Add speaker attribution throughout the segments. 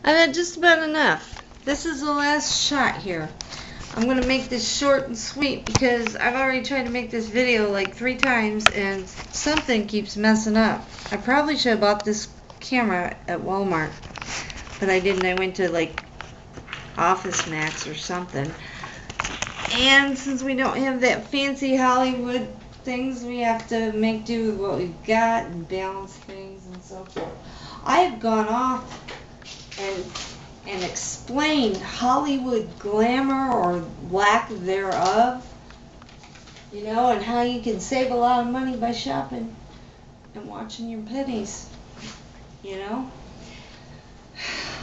Speaker 1: I've had just about enough. This is the last shot here. I'm going to make this short and sweet because I've already tried to make this video like 3 times and something keeps messing up. I probably should have bought this camera at Walmart, but I didn't. I went to like Office Max or something. And since we don't have that fancy Hollywood things, we have to make do with what we've got and balance things and so forth. I have gone off and explained Hollywood glamour or lack thereof, you know, and how you can save a lot of money by shopping and watching your pennies, you know.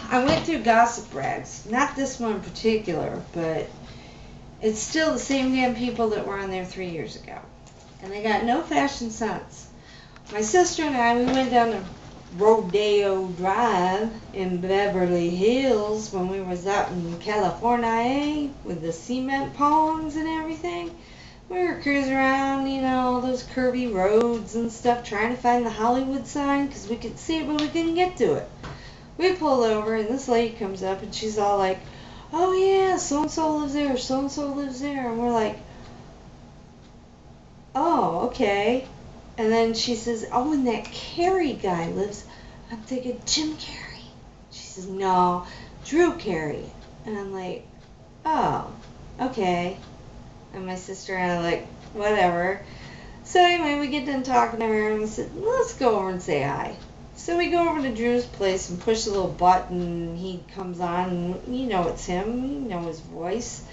Speaker 1: I went through gossip rags, not this one in particular, but it's still the same damn people that were on there 3 years ago. And they got no fashion sense. My sister and I, we went down to Rodeo Drive in Beverly Hills when we was out in California with the cement palms and everything. We were cruising around, you know, all those curvy roads and stuff, trying to find the Hollywood sign because we could see it, but we couldn't get to it. We pulled over, and this lady comes up, and she's all like, "Oh yeah, so-and-so lives there, so-and-so lives there." And we're like, "Oh, okay." And then she says, "Oh, and that Carey guy lives." I'm thinking, Jim Carrey. She says, "No, Drew Carey." And I'm like, "Oh, okay." And my sister and I are like, whatever. So anyway, we get done talking to her, and we said, "Let's go over and say hi." So we go over to Drew's place and push a little button, and he comes on, and you know it's him, you know his voice.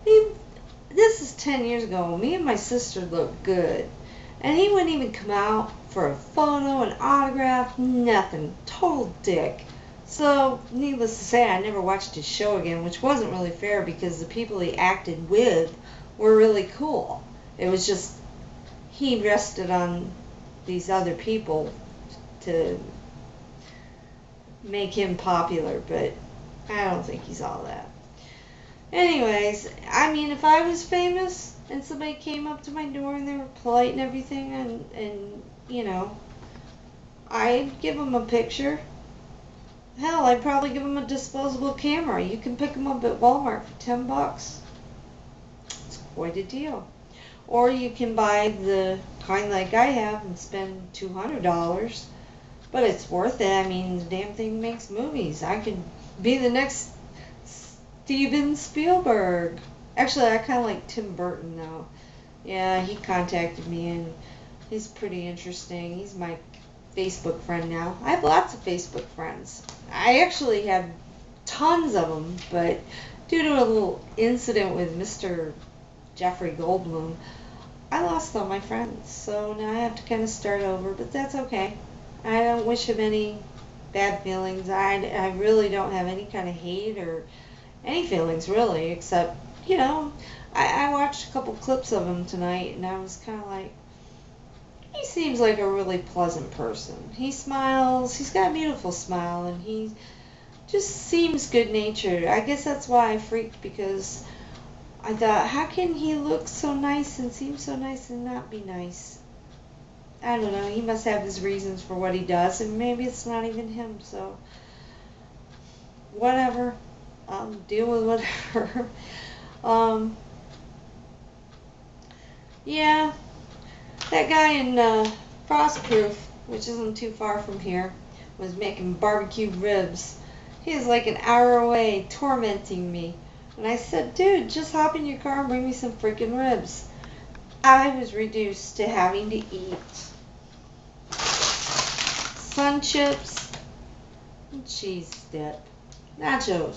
Speaker 1: This is 10 years ago. Me and my sister looked good. And he wouldn't even come out for a photo, an autograph, nothing. Total dick. So, needless to say, I never watched his show again, which wasn't really fair because the people he acted with were really cool. It was just, he rested on these other people to make him popular, but I don't think he's all that. Anyways, I mean, if I was famous and somebody came up to my door and they were polite and everything, and you know, I'd give them a picture. Hell, I'd probably give them a disposable camera. You can pick them up at Walmart for $10. It's quite a deal. Or you can buy the kind like I have and spend $200. But it's worth it. I mean, the damn thing makes movies. I could be the next Steven Spielberg. Actually, I kind of like Tim Burton, though. Yeah, he contacted me, and he's pretty interesting. He's my Facebook friend now. I have lots of Facebook friends. I actually had tons of them, but due to a little incident with Mr. Jeffrey Goldblum, I lost all my friends. So now I have to kind of start over, but that's okay. I don't wish him any bad feelings. I really don't have any kind of hate or any feelings, really, except, you know, I watched a couple clips of him tonight, and I was kind of like, he seems like a really pleasant person. He smiles. He's got a beautiful smile, and he just seems good-natured. I guess that's why I freaked, because I thought, how can he look so nice and seem so nice and not be nice? I don't know. He must have his reasons for what he does, and maybe it's not even him, so whatever. I'll deal with whatever. Yeah, that guy in Frostproof, which isn't too far from here, was making barbecue ribs. He was like an hour away tormenting me. And I said, "Dude, just hop in your car and bring me some freaking ribs." I was reduced to having to eat sun chips and cheese dip, nachos.